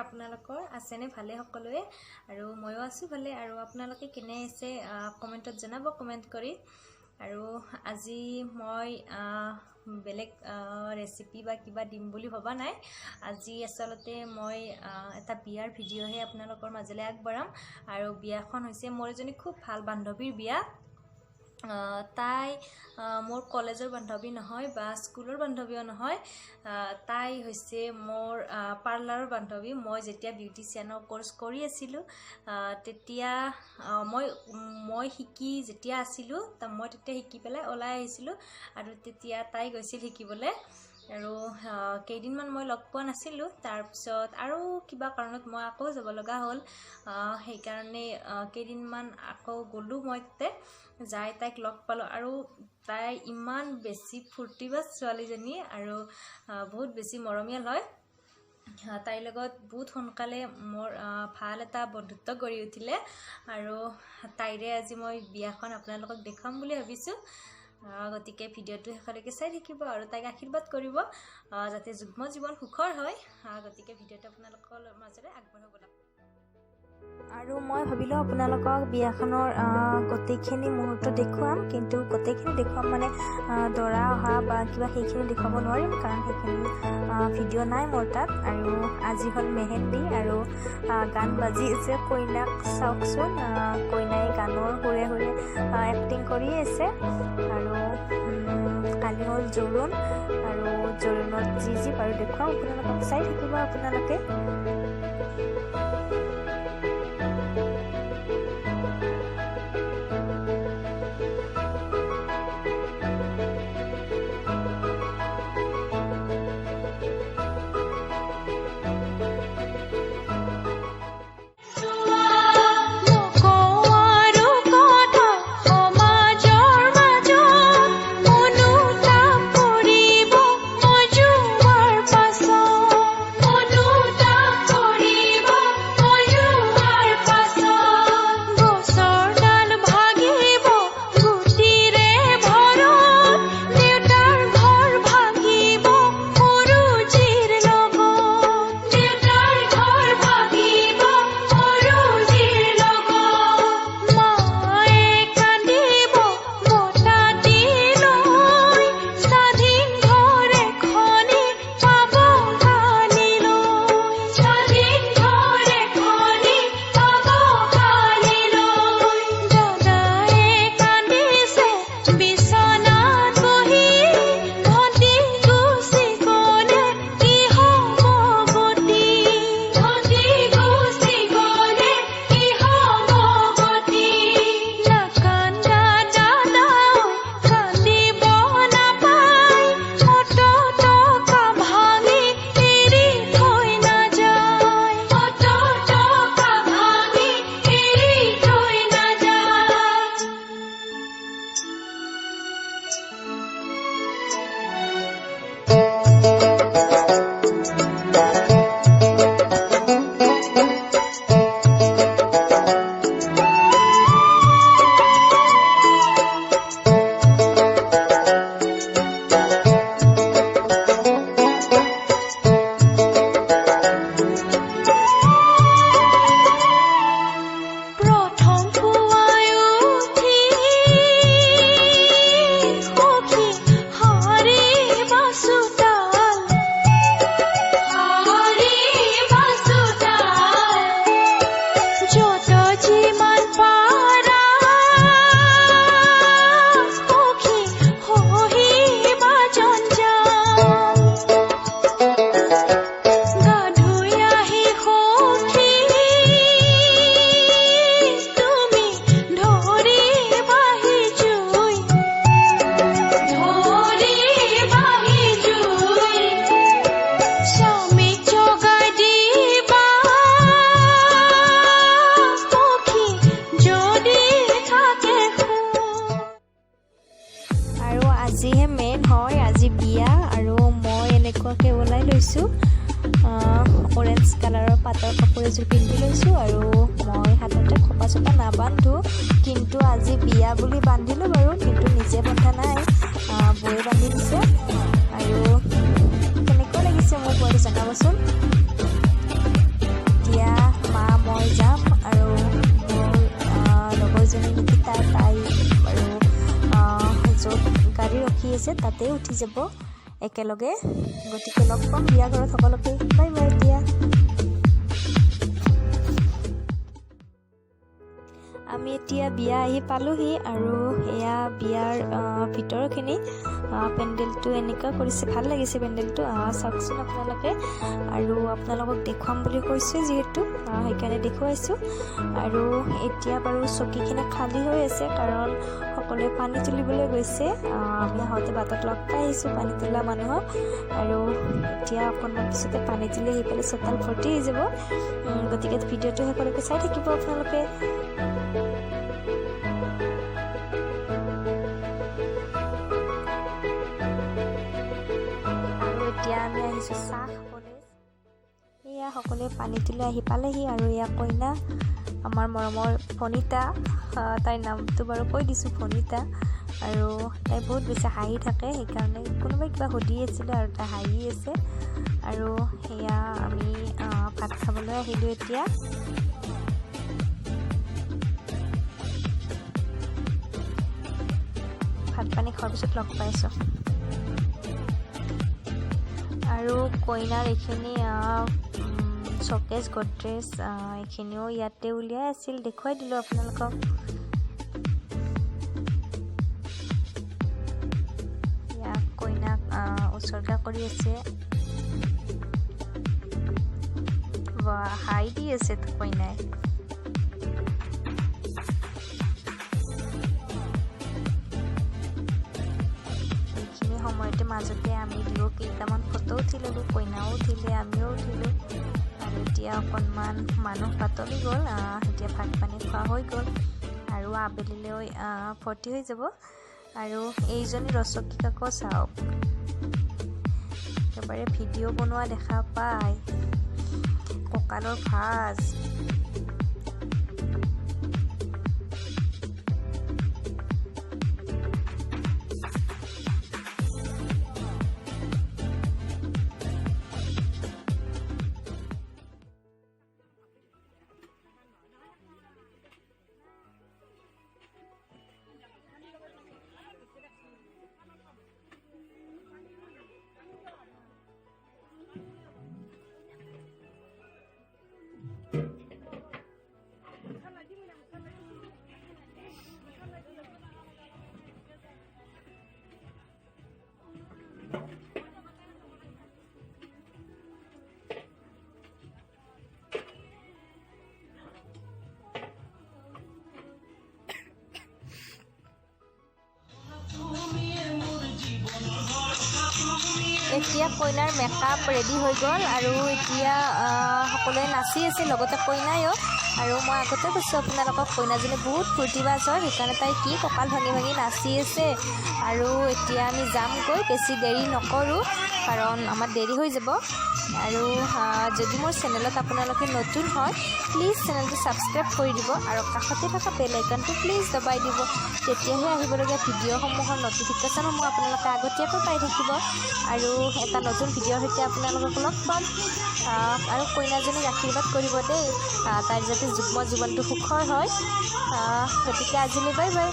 আপোনালোকৰ আছেনে ভালে সকলোৱে আৰু ময়ো আছো ভালে আৰু আপোনালোকে কেনে আছে কমেন্টত জনাব কমেন্ট কৰি আৰু আজি মই বেলেগ ৰেচিপি বা কিবা দিম বুলি ভবা নাই আজি আসলতে মই এটা বিয়াৰ ভিডিও হে আপোনালোকৰ মাজলৈ আগবঢ়াম আৰু বিয়াখন হৈছে মোৰ এজনী খুব ভাল বান্ধৱীৰ বিয়া তাই মোৰ কলেজৰ বান্ধৱী নহয় বা স্কুলৰ বান্ধৱীও নহয় তাই হৈছে মোৰ পাৰ্লাৰৰ বান্ধৱী মই যেতিয়া বিউটিচিয়ানৰ কোৰ্স কৰি আছিলো তেতিয়া মই শিকি যেতিয়া আছিলো তা মই তেতিয়া শিকি পেলাই ওলাই আহিছিলো আৰু তেতিয়া তাই গৈছিল শিকিবলে আৰু কেইদিনমান মই লগ পোৱা নাছিলো তাৰ পিছত আৰু কিবা কাৰণত মই আকৌ যাব লগা হ'ল সেই কাৰণে কেইদিনমান আকৌ গলো মই তে যাই তাইক লগ পালো আৰু তাই ইমান বেছি ফুৰ্তিবাজ ছোৱালীজনী আৰু বহুত বেছি মৰমিয়াল হয় তাইৰ লগত বহুত সোনকালে মোৰ ভাল এটা বন্ধুত্ব গঢ়ি উঠিলে আৰু তাইৰে আজি মই বিয়াখন আপোনালোকক দেখাম বুলি ভাবিছো গতিকে ভিডিওটো শেষলৈকে চাই থাকিব আৰু তাইক আশীৰ্বাদ কৰিব যাতে যুগ্ম জীৱন সুখৰ হয় গতিকে ভিডিওটো আপোনালোকৰ মাজৰে আগবঢ়াব আৰু মই ভাবিলো আপোনালোকক বিয়াখনৰ গতেখিনি মুহূৰ্ত দেখুৱাম কিন্তু গতেখিনি দেখুৱাম মানে দৰা অহা বা কিবা সেইখিনি দেখাব নোৱাৰিম কাৰণ সেইখিনি ভিডিও নাই মোৰ তাত আৰু আজি হল মেহেন্দি আৰু গান বাজি আছে কইনাক চাওকচোন কইনাই গানৰ সুৰে সুৰে এক্টিং কৰি আছে আৰু কালি হল জোৰোণ আৰু জোৰোণত যি পাৰো দেখুৱাম আপোনালোকক চাই থাকিব আপোনালোকে আজিহে মেইন হয় আজি বিয়া আৰু মই এনেকুৱাকে ওলাই লৈছো অৰেঞ্জ কালাৰৰ পাটৰ কাপোৰ এযোৰ পিন্ধি লৈছো আৰু মই হাততে খোপা চোপা নাবান্ধো কিন্তু আজি বিয়া বুলি বান্ধিলো বাৰু কিন্তু নিজে বন্ধা নাই বয়ে বান্ধি দিছে আৰু কেনেকুৱা লাগিছে মোক বাৰু জনাবচোন গাড়ী ৰখি আছে, তাতে উঠি যাব একেলগে। গতিকে লগ পাম বিয়া ঘৰত সকলোকে। বাই বাই এতিয়া। আমি এতিয়া বিয়া আহি পালোহি আৰু এয়া বিয়াৰ ভিতৰখিনি। পেণ্ডেলটো এনেকুৱা কৰিছে, ভাল লাগিছে পেণ্ডেলটো। চাওকচোন আপোনালোকে। আৰু আপোনালোকক দেখুৱাম বুলি কৈছোঁ যিহেতু সেইকাৰণে দেখুৱাইছোঁ। আৰু এতিয়া বাৰু চকীখিনি খালী হৈ আছে, কাৰণ সকলোৱে পানী তুলিবলৈ গৈছে। আমি আহোঁতে বাটত লগ পাই আহিছোঁ পানী তোলা মানুহক। আৰু এতিয়া অকণমান পিছতে পানী তুলি আহি পেলাই চোতাল ভৰ্তি হৈ যাব। গতিকে ভিডিঅ'টো সকলোকে চাই থাকিব আপোনালোকে। এতিয়া আমি আহিছোঁ চাহ খাবলৈ। এয়া সকলোৱে পানী তুলি আহি পালেহি। আৰু এয়া কইনা, আমাৰ মৰমৰ ভনিতা। তাইৰ নামটো বাৰু কৈ দিছোঁ, ভনিতা। আৰু তাই বহুত বেছি হাঁহি থাকে, সেইকাৰণে কোনোবাই কিবা সুধি আছিলে আৰু তাই হাঁহি আছে। আৰু সেয়া আমি ভাত খাবলৈ আহিলোঁ এতিয়া। ভাত পানী খোৱাৰ পিছত লগ পাইছোঁ। আৰু কইনাৰ এইখিনি শ্বকেছ গড্ৰেজ এইখিনিও ইয়াতে উলিয়াই আছিল, দেখুৱাই দিলোঁ আপোনালোকক। ইয়াক কইনাক উচৰ্গা কৰি আছে, হাই দি আছে কইনাই। সময়তে মাজতে আমি দিলোঁ কেইটামান ফটো উঠি ল'লোঁ, কইনাও উঠিলে, আমিও উঠিলোঁ। আৰু এতিয়া অকণমান মানুহ পাতলি গ'ল। এতিয়া ভাত পানী খোৱা হৈ গ'ল আৰু আবেলিলৈ ভৰ্তি হৈ যাব। আৰু এইজনী ৰচকী কাকো চাওক, একেবাৰে ভিডিঅ' বনোৱা দেখা পায়, কঁকালৰ ভাঁজ। এতিয়া কইনাৰ মেকআপ ৰেডি হৈ গ'ল আৰু এতিয়া সকলোৱে নাচি আছে, লগতে কইনায়ো। আৰু মই আগতে কৈছোঁ আপোনালোকক, কইনাজনী বহুত ফূৰ্তিবাজ হয়, সেইকাৰণে তাই কি কঁকাল ভাঙি ভাঙি নাচি আছে। আৰু এতিয়া আমি যামগৈ, বেছি দেৰি নকৰোঁ কাৰণ আমাৰ দেৰি হৈ যাব। আৰু যদি মোৰ চেনেলত আপোনালোকে নতুন হয়, প্লিজ চেনেলটো ছাবস্ক্ৰাইব কৰি দিব আৰু কাষতে থকা বেল আইকনটো প্লিজ দবাই দিব। তেতিয়াহে আহিবলগীয়া ভিডিঅ'সমূহৰ নটিফিকেশ্যনসমূহ আপোনালোকে আগতীয়াকৈ পাই থাকিব। আৰু এটা নতুন ভিডিঅ'ৰ সৈতে আপোনালোকক লগ পাম। আৰু কইনাজনীক আশীৰ্বাদ কৰিব দেই, তাইৰ যাতে যুগ্ম জীৱনটো সুখৰ হয়। গতিকে আজিলৈ বাই বাই।